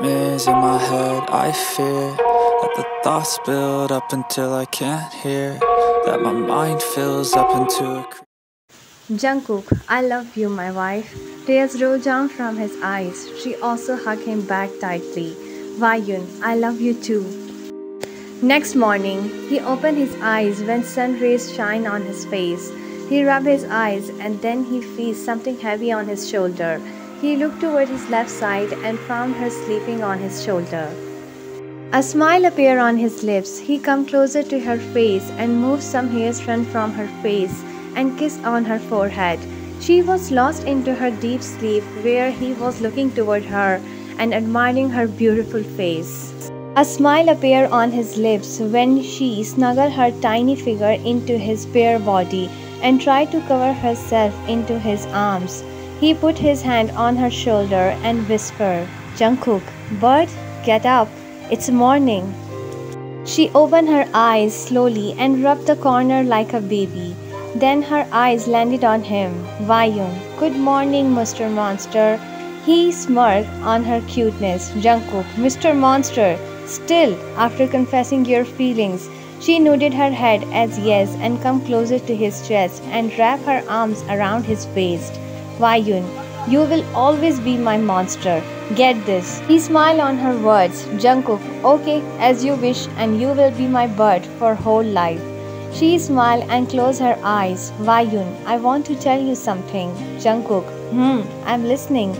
nightmares in my head. I fear that the thoughts build up until I can't hear, that my mind fills up into a Jungkook, I love you, my wife. Tears rolled down from his eyes. She also hugged him back tightly. Wayun, I love you too. Next morning, he opened his eyes when sun rays shine on his face. He rubbed his eyes and then he felt something heavy on his shoulder. He looked toward his left side and found her sleeping on his shoulder. A smile appeared on his lips. He came closer to her face and moved some hairs from her face and kissed on her forehead. She was lost into her deep sleep where he was looking toward her and admiring her beautiful face. A smile appeared on his lips when she snuggled her tiny figure into his bare body and tried to cover herself into his arms. He put his hand on her shoulder and whispered, "Jungkook, bird, get up. It's morning." She opened her eyes slowly and rubbed the corner like a baby. Then her eyes landed on him. "Wayun, good morning, Mr. Monster." He smirked on her cuteness. "Jungkook, Mr. Monster." Still, after confessing your feelings, she nodded her head as yes and come closer to his chest and wrapped her arms around his waist. "Wayun, you will always be my monster. Get this." He smiled on her words. "Jungkook, okay, as you wish, and you will be my bird for whole life." She smiled and closed her eyes. "Wayun, I want to tell you something." "Jungkook, I'm listening."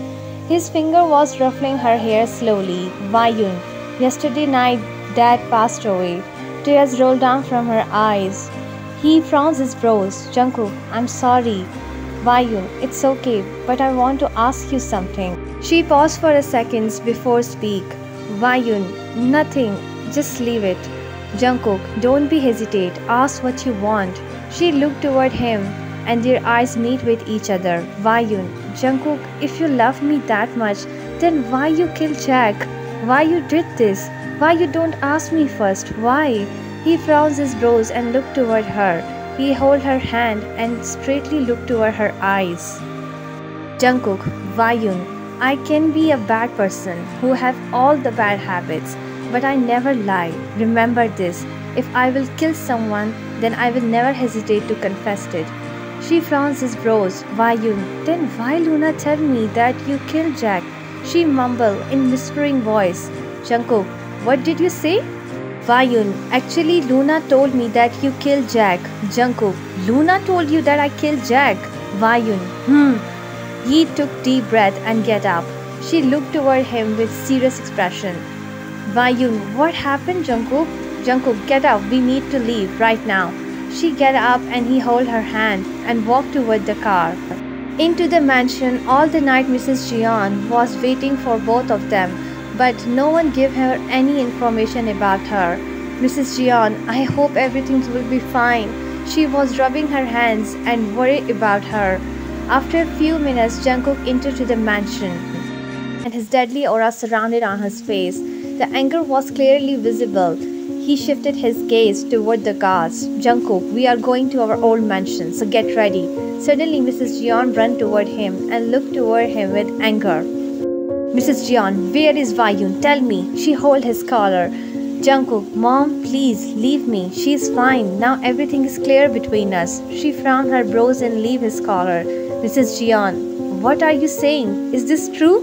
His finger was ruffling her hair slowly. "Wayun, yesterday night Dad passed away." Tears rolled down from her eyes. He frowned his brows. "Jungkook, I'm sorry." "Wayun, it's okay, but I want to ask you something." She paused for a second before speak. "Wayun, nothing, just leave it." "Jungkook, don't be hesitate. Ask what you want." She looked toward him and their eyes meet with each other. "Wayun, Jungkook, if you love me that much, then why you kill Jack? Why you did this? Why you don't ask me first? Why?" He frowned his brows and looked toward her. He held her hand and straightly looked toward her eyes. "Jungkook, Wayun, I can be a bad person who have all the bad habits, but I never lie. Remember this. If I will kill someone, then I will never hesitate to confess it." She frowned his brows. "Wayun, then why Luna tell me that you killed Jack?" She mumbled in whispering voice. "Jungkook, what did you say?" "Wayun, actually Luna told me that you killed Jack." "Jungkook, Luna told you that I killed Jack?" "Wayun, He took deep breath and get up. She looked toward him with serious expression. "Wayun, what happened, Jungkook?" "Jungkook, get up. We need to leave right now." She got up and he held her hand and walked toward the car. Into the mansion all the night Mrs. Jeon was waiting for both of them, but no one gave her any information about her. "Mrs. Jeon, I hope everything will be fine." She was rubbing her hands and worried about her. After a few minutes, Jungkook entered to the mansion, and his deadly aura surrounded on his face. The anger was clearly visible. He shifted his gaze toward the guards. "Jungkook, we are going to our old mansion, so get ready." Suddenly, Mrs. Jeon ran toward him and looked toward him with anger. "Mrs. Jeon, where is Wayun? Tell me." She held his collar. "Jungkook, Mom, please, leave me. She is fine. Now everything is clear between us." She frowned her brows and leave his collar. "Mrs. Jeon, what are you saying? Is this true?"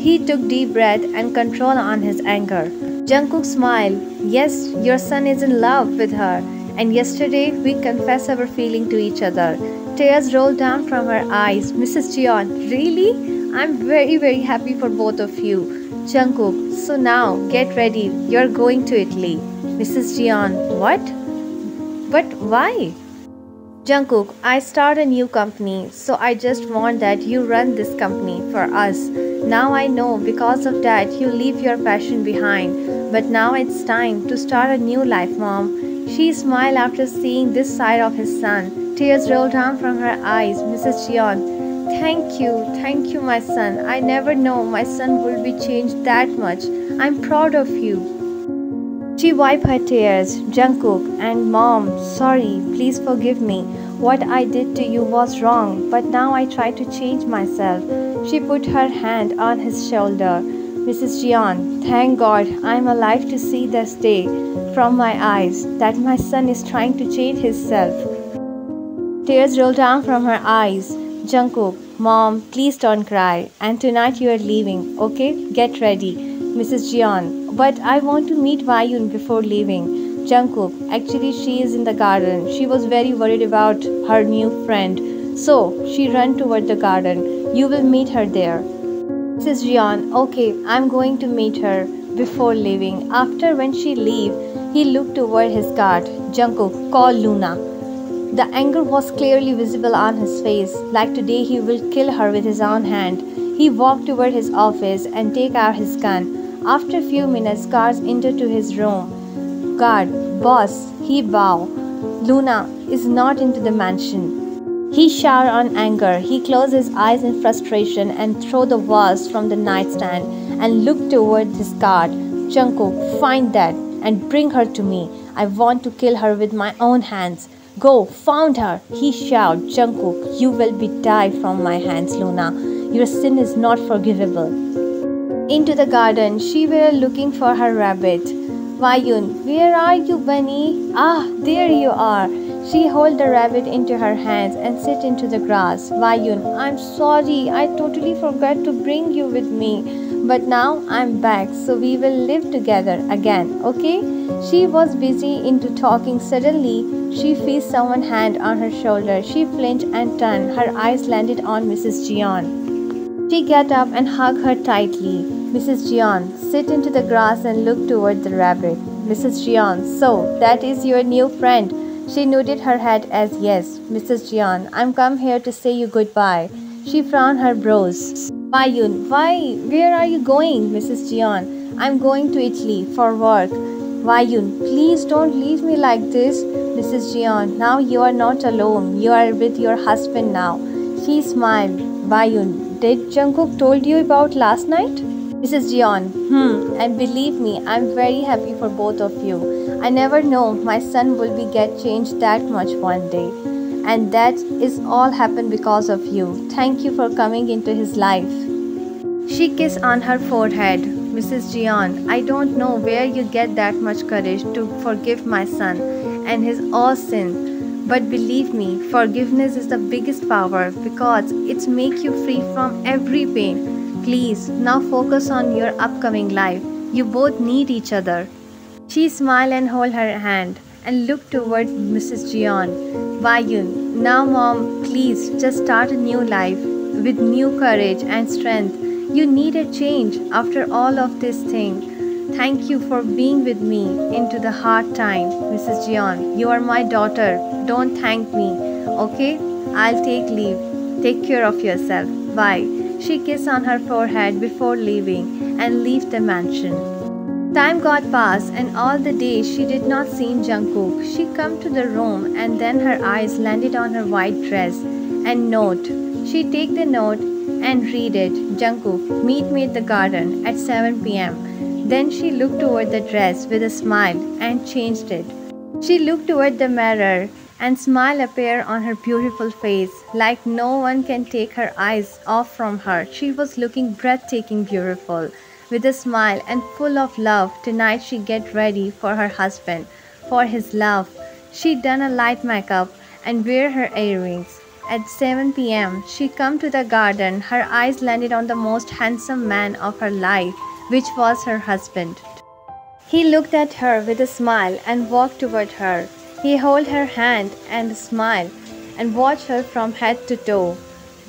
He took deep breath and control on his anger. Jungkook smiled. "Yes, your son is in love with her, and yesterday we confessed our feeling to each other." Tears rolled down from her eyes. "Mrs. Jeon, really? I'm very happy for both of you." "Jungkook, so now get ready. You're going to Italy." Mrs. Jeon, "What? But why?" "Jungkook, I start a new company, so I just want that you run this company for us. Now I know because of that you leave your passion behind, but now it's time to start a new life, Mom." She smiled after seeing this side of his son. Tears rolled down from her eyes. Mrs. Jeon, thank you, my son. I never know my son will be changed that much. I'm proud of you." She wiped her tears. "Jungkook and Mom, sorry, please forgive me. What I did to you was wrong, but now I try to change myself." She put her hand on his shoulder. Mrs. Jeon, thank God I'm alive to see this day from my eyes that my son is trying to change himself. Tears roll down from her eyes. Jungkook, Mom, please don't cry. And tonight you are leaving, okay? Get ready. Mrs. Jeon, but I want to meet Wayun before leaving. Jungkook, actually she is in the garden. She was very worried about her new friend. So, she ran toward the garden. You will meet her there. Mrs. Jeon, okay, I'm going to meet her before leaving. After when she leave, he looked toward his guard. Jungkook, call Luna. The anger was clearly visible on his face, like today he will kill her with his own hand. He walked toward his office and take out his gun. After a few minutes, guards entered to his room. Guard, boss, he bow. Luna is not into the mansion. He showered on anger. He closed his eyes in frustration and threw the vase from the nightstand and looked toward his guard. Jungkook, find that and bring her to me. I want to kill her with my own hands. Go, found her. He shouted. Jungkook, you will be die from my hands, Luna. Your sin is not forgivable. Into the garden, she were looking for her rabbit. Wayun, where are you, bunny? Ah, there you are. She held the rabbit into her hands and sit into the grass. Wayun, I'm sorry, I totally forgot to bring you with me. But now I'm back, so we will live together again, okay? She was busy into talking. Suddenly, she felt someone's hand on her shoulder. She flinched and turned. Her eyes landed on Mrs. Jeon. She got up and hugged her tightly. Mrs. Jeon, sit into the grass and look toward the rabbit. Mrs. Jeon, so that is your new friend. She nodded her head as yes. Mrs. Jeon, I'm come here to say you goodbye. She frowned her brows. Wayun, why? Where are you going? Mrs. Jeon, I'm going to Italy for work. Wayun, please don't leave me like this. Mrs. Jeon, now you are not alone. You are with your husband now. She smiled. Wayun, did Jungkook told you about last night? Mrs. Jeon, and believe me, I'm very happy for both of you. I never know my son will be get changed that much one day. And that is all happened because of you. Thank you for coming into his life. She kissed on her forehead. Mrs. Jeon, I don't know where you get that much courage to forgive my son and his all sin. But believe me, forgiveness is the biggest power because it makes you free from every pain. Please, now focus on your upcoming life. You both need each other. She smiled and held her hand and looked toward Mrs. Jeon. Wayun, now Mom, please just start a new life with new courage and strength. You need a change after all of this thing. Thank you for being with me into the hard time, Mrs. Jeon. You are my daughter. Don't thank me, okay? I'll take leave. Take care of yourself. Bye. She kissed on her forehead before leaving and left the mansion. Time got past and all the day she did not see Jungkook. She come to the room and then her eyes landed on her white dress and note. She take the note and read it. Jungkook, meet me at the garden at 7 p.m. Then she looked toward the dress with a smile and changed it. She looked toward the mirror and smile appeared on her beautiful face, like no one can take her eyes off from her. She was looking breathtaking beautiful. With a smile and full of love, tonight she get ready for her husband, for his love. She done a light makeup and wear her earrings. At 7 p.m., she come to the garden. Her eyes landed on the most handsome man of her life, which was her husband. He looked at her with a smile and walked toward her. He held her hand and smiled and watched her from head to toe.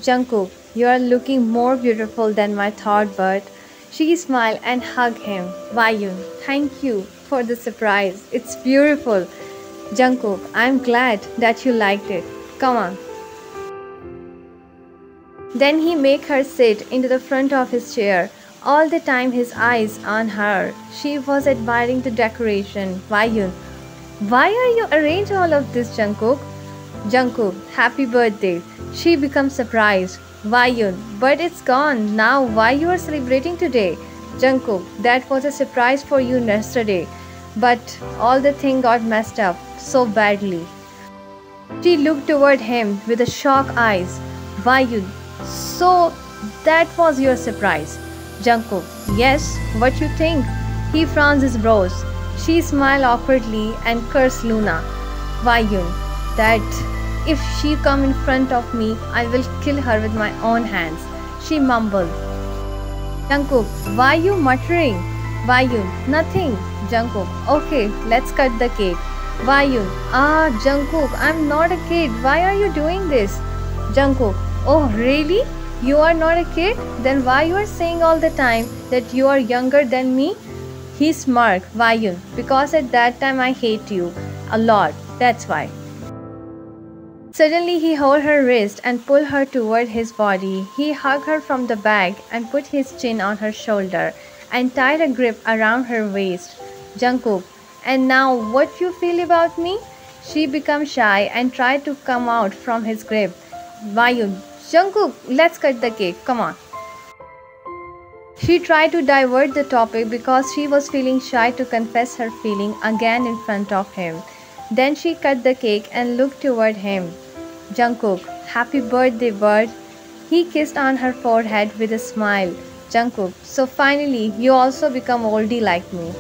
Jungkook, you are looking more beautiful than my thought, but she smiled and hugged him. Wayun, thank you for the surprise. It's beautiful. Jungkook, I'm glad that you liked it. Come on. Then he made her sit into the front of his chair. All the time his eyes on her. She was admiring the decoration. Wayun, why are you arrange all of this, Jungkook? Jungkook, happy birthday. She becomes surprised. Wayun, but it's gone. Now why you are celebrating today? Jungkook, that was a surprise for you yesterday. But all the thing got messed up so badly. She looked toward him with a shocked eyes. Wayun, so that was your surprise. Jungkook, yes, what you think? He frowns his brows. She smiles awkwardly and curses Luna. Whyun, that if she come in front of me, I will kill her with my own hands. She mumbled. Jungkook, why you muttering? Whyun, nothing. Jungkook, okay, let's cut the cake. Whyun, Jungkook, I'm not a kid. Why are you doing this? Jungkook, oh really? You are not a kid? Then why you are saying all the time that you are younger than me? He smirked. Whyun, because at that time I hate you a lot. That's why. Suddenly he held her wrist and pulled her toward his body. He hugged her from the back and put his chin on her shoulder and tied a grip around her waist. Jungkook, and now what you feel about me? She became shy and tried to come out from his grip. Whyun, Jungkook, let's cut the cake, come on. She tried to divert the topic because she was feeling shy to confess her feeling again in front of him. Then she cut the cake and looked toward him. Jungkook, happy birthday, bird. He kissed on her forehead with a smile. Jungkook, so finally you also become oldie like me.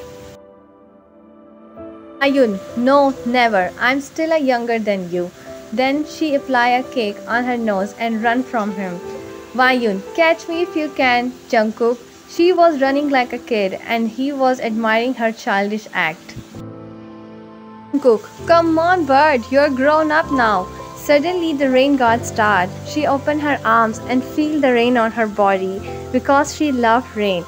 Ayun, no, never. I'm still a younger than you. Then she applied a cake on her nose and ran from him. Whyun, catch me if you can, Jungkook. She was running like a kid and he was admiring her childish act. Jungkook, come on bird, you're grown up now. Suddenly the rain got started. She opened her arms and felt the rain on her body because she loved rain.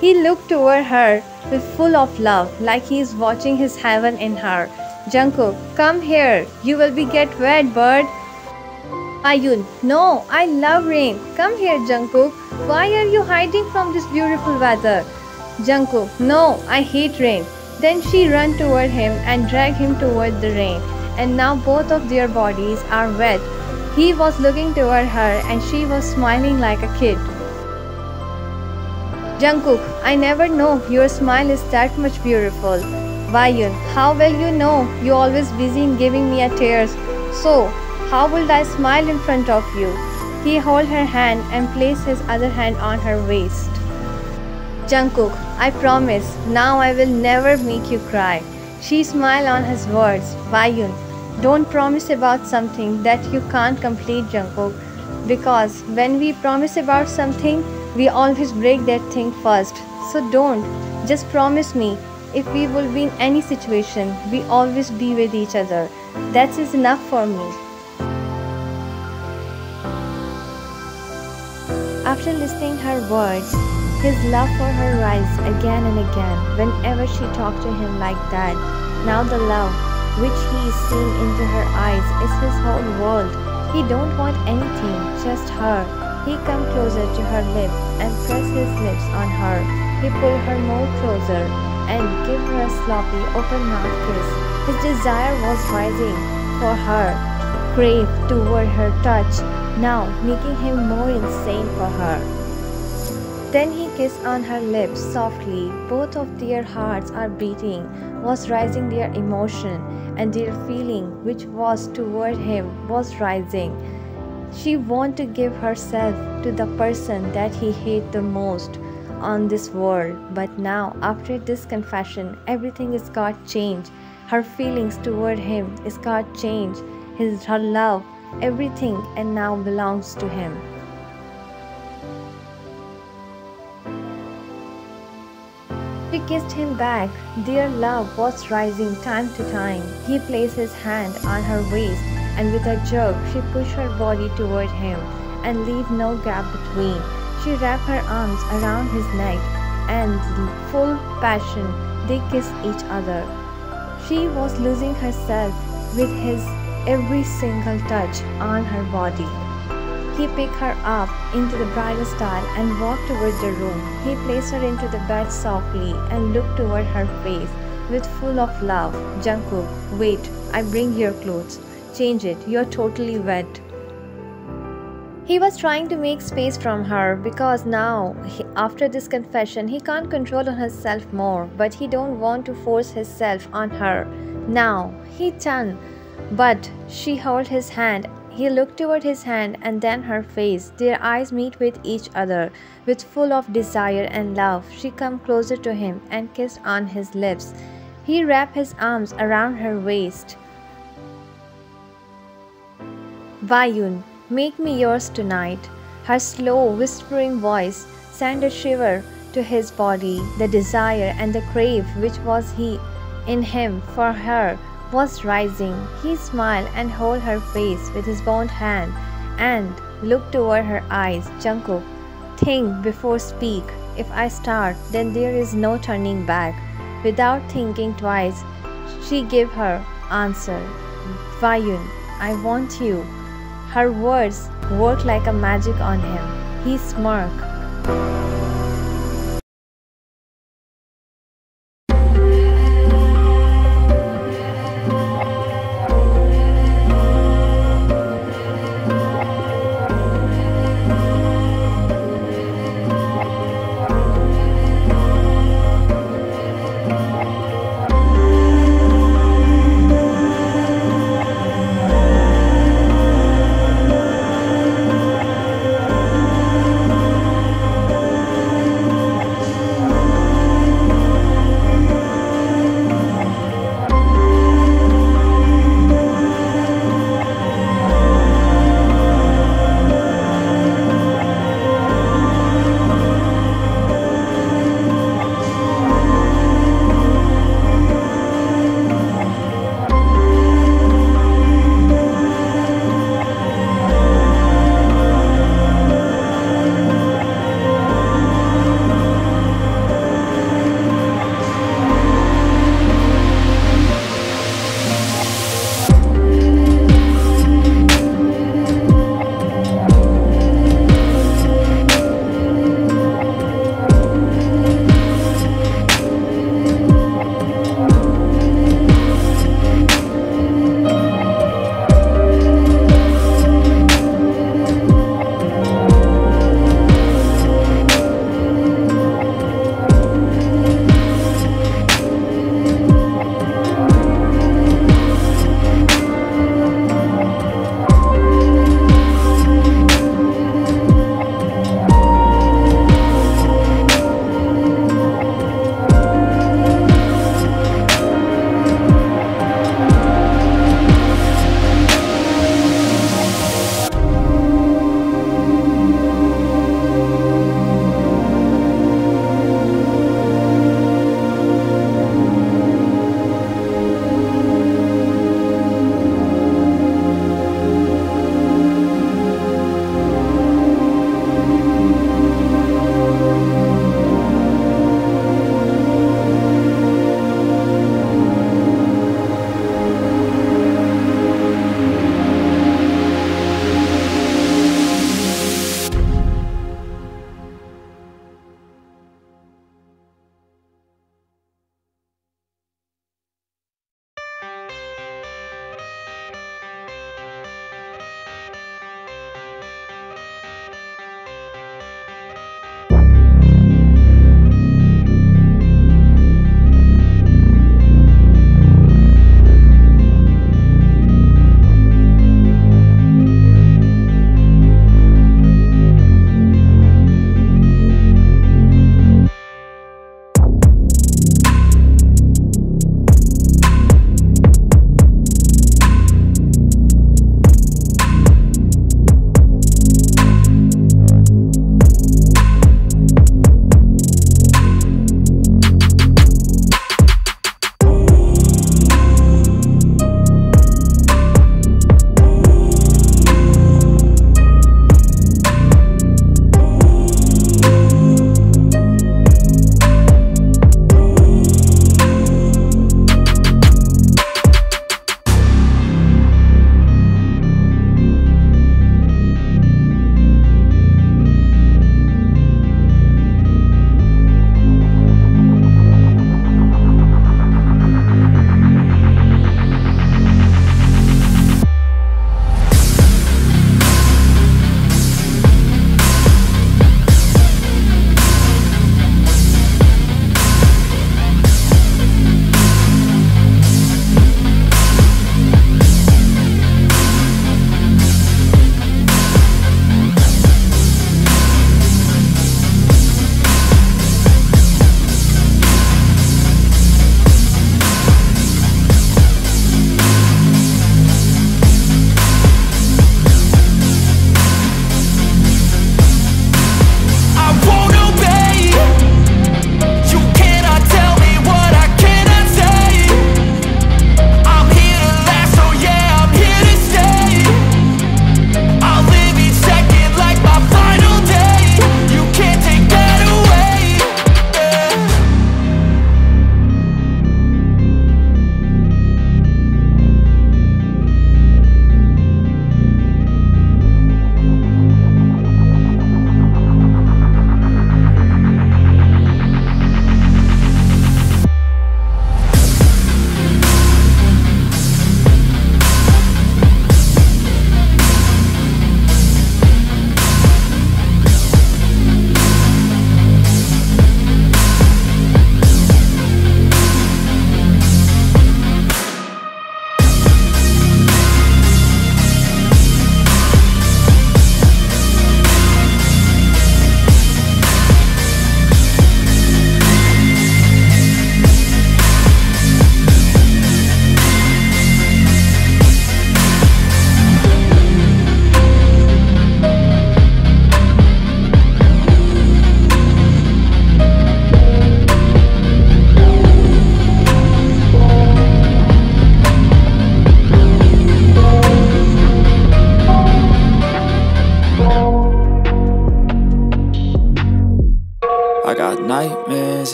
He looked toward her with full of love, like he is watching his heaven in her. Jungkook, come here. You will be get wet, bird. Ayun, no, I love rain. Come here, Jungkook. Why are you hiding from this beautiful weather? Jungkook, no, I hate rain. Then she ran toward him and dragged him toward the rain. And now both of their bodies are wet. He was looking toward her and she was smiling like a kid. Jungkook, I never know your smile is that much beautiful. Whyun, how well you know? You're always busy in giving me a tears. So, how will I smile in front of you? He held her hand and placed his other hand on her waist. Jungkook, I promise, now I will never make you cry. She smiled on his words. Whyun, don't promise about something that you can't complete, Jungkook. Because when we promise about something, we always break that thing first. So don't. Just promise me. If we will be in any situation, we always be with each other. That is enough for me. After listening her words, his love for her rised again and again whenever she talked to him like that. Now the love which he is seeing into her eyes is his whole world. He don't want anything, just her. He come closer to her lips and press his lips on her. He pulled her more closer and gave her a sloppy open mouth kiss. His desire was rising for her, crave toward her touch, now making him more insane for her. Then he kissed on her lips softly. Both of their hearts are beating, was rising their emotion, and their feeling which was toward him was rising. She wanted to give herself to the person that he hated the most on this world. But now, after this confession, everything is got changed. Her feelings toward him is got changed. Her love, everything, and now belongs to him. She kissed him back. Their love was rising time to time. He placed his hand on her waist and with a jerk she pushed her body toward him and leave no gap between. She wrapped her arms around his neck and in full passion they kissed each other. She was losing herself with his every single touch on her body. He picked her up into the bridal style and walked toward the room. He placed her into the bed softly and looked toward her face with full of love. Jungkook, wait, I bring your clothes. Change it, you're totally wet. He was trying to make space from her because now, after this confession, he can't control on himself more, but he don't want to force himself on her. Now, he turned, but she held his hand. He looked toward his hand and then her face. Their eyes meet with each other, with full of desire and love. She come closer to him and kissed on his lips. He wrapped his arms around her waist. Vayun, make me yours tonight. Her slow, whispering voice sent a shiver to his body. The desire and the crave which was he in him for her was rising. He smiled and held her face with his bound hand and looked toward her eyes. Jungkook, think before speak. If I start, then there is no turning back. Without thinking twice, she gave her answer. Vayun, I want you. Her words worked like a magic on him. He smirked.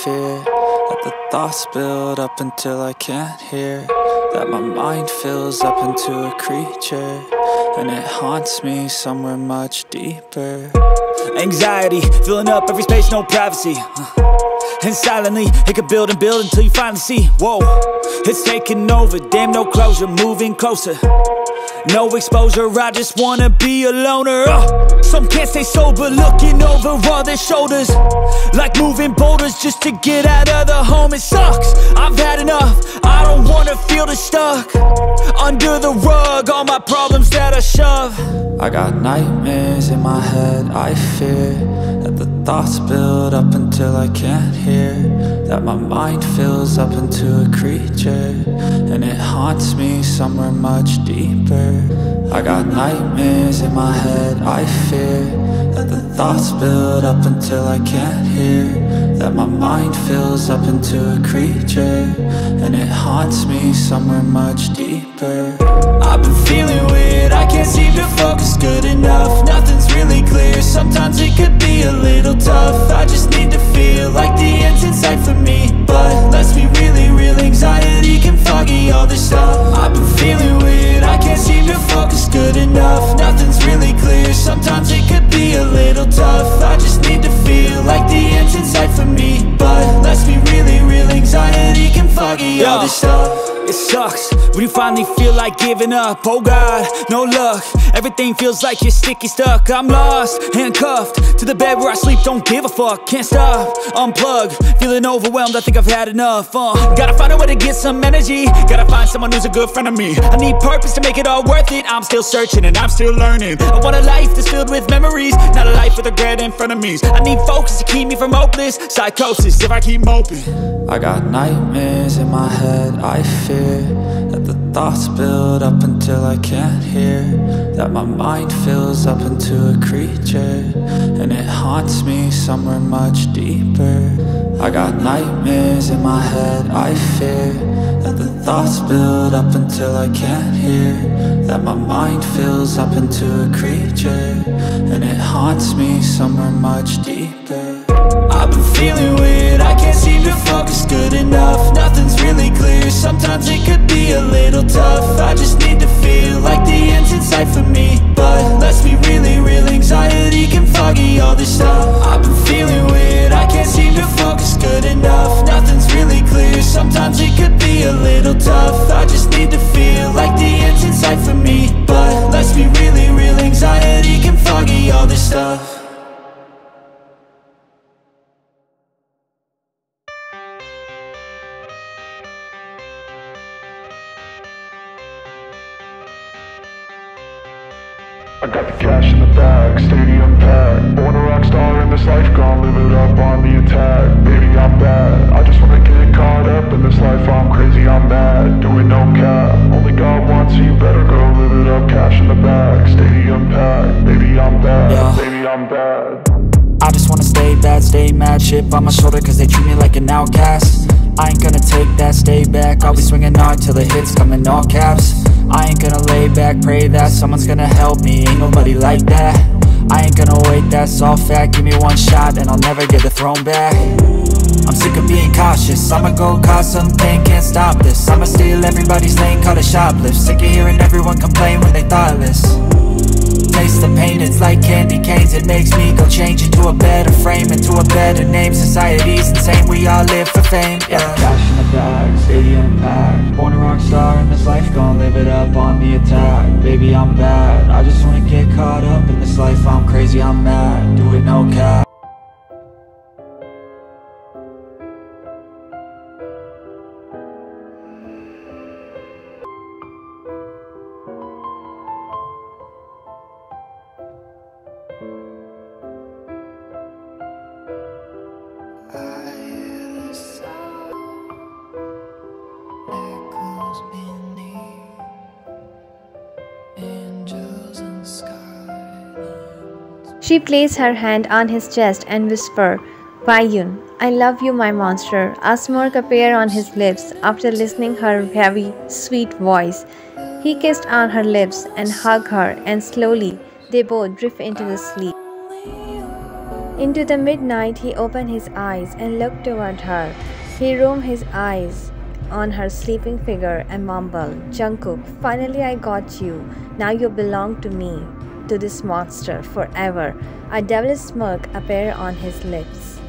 fear that the thoughts build up until I can't hear, that my mind fills up into a creature, and it haunts me somewhere much deeper. Anxiety, filling up every space, no privacy. And silently, it could build and build until you finally see, whoa, it's taking over, damn no closure, moving closer. No exposure, I just wanna be a loner. Some can't stay sober, looking over all their shoulders, like moving boulders just to get out of the home. It sucks, I've had enough, I don't wanna feel the stuck under the rug, all my problems that I shove. I got nightmares in my head, I fear that the thoughts build up until I can't hear, that my mind fills up into a creature, and it haunts me somewhere much deeper. I got nightmares in my head, I fear that the thoughts build up until I can't hear, that my mind fills up into a creature, and it haunts me somewhere much deeper. I've been feeling weird, I can't seem to focus good enough. Nothing's really clear, sometimes it could be a little tough. I just need to feel like the end's in sight for me, but let's be really real, anxiety can foggy all this stuff. I've been feeling weird, I can't seem to focus good enough. Nothing's really clear, sometimes it could be a little tough. I just need to feel like the end's in sight for me, but let's be really real, anxiety can foggy all this stuff. It sucks when you finally feel like giving up. Oh God, no luck, everything feels like you're sticky stuck. I'm lost, handcuffed to the bed where I sleep, don't give a fuck. Can't stop, unplug, feeling overwhelmed, I think I've had enough. Gotta find a way to get some energy, gotta find someone who's a good friend of me. I need purpose to make it all worth it, I'm still searching and I'm still learning. I want a life that's filled with memories, not a life with regret in front of me. I need focus to keep me from hopeless psychosis if I keep moping. I got nightmares in my head, I fear that the thoughts build up until I can't hear, that my mind fills up into a creature, and it haunts me somewhere much deeper. I got nightmares in my head, I fear that the thoughts build up until I can't hear, that my mind fills up into a creature, and it haunts me somewhere much deeper. I've been feeling weird, I can't seem to focus good enough. Nothing's really clear, sometimes it could be a little tough. I just need to feel like the end's in sight for me, but let's be really real, anxiety can foggy all this stuff. I've been feeling weird, I can't seem to focus good enough. Nothing's really clear, sometimes it could be a little tough. I just need to feel like the end's in sight for me, but let's be really real, anxiety can foggy all this stuff. I got the cash in the bag, stadium packed. Born a rock star in this life, gon' live it up on the attack. Baby, I'm bad, I just wanna get caught up in this life. I'm crazy, I'm mad, doing no cap. Only God wants you, better go live it up. Cash in the bag, stadium packed. Baby, I'm bad, yeah. Baby, I'm bad. I just wanna stay bad, stay mad. Chip on my shoulder cause they treat me like an outcast. I ain't gonna take that, stay back. I'll be swinging hard till the hits come in all caps. I ain't gonna lay back, pray that someone's gonna help me, ain't nobody like that. I ain't gonna wait, that's all fact. Give me one shot and I'll never get the throne back. I'm sick of being cautious, I'ma go cause something, can't stop this. I'ma steal everybody's lane, call it shoplift. Sick of hearing everyone complain when they thoughtless. Taste the pain, it's like candy canes. It makes me go change into a better frame, into a better name. Society's insane, we all live for fame, yeah. Cash in the bag, stadium packed. Born a rock star in this life, gon' live it up on the attack. Baby, I'm bad, I just wanna get caught up in this life. I'm crazy, I'm mad, do it no cap. She placed her hand on his chest and whispered, "Vaiyun, I love you, my monster." A smirk appeared on his lips after listening her heavy, sweet voice. He kissed on her lips and hugged her, and slowly they both drifted into the sleep. Into the midnight, he opened his eyes and looked toward her. He roamed his eyes on her sleeping figure and mumbled, "Jungkook, finally I got you. Now you belong to me, to this monster, forever." A devilish smirk appeared on his lips.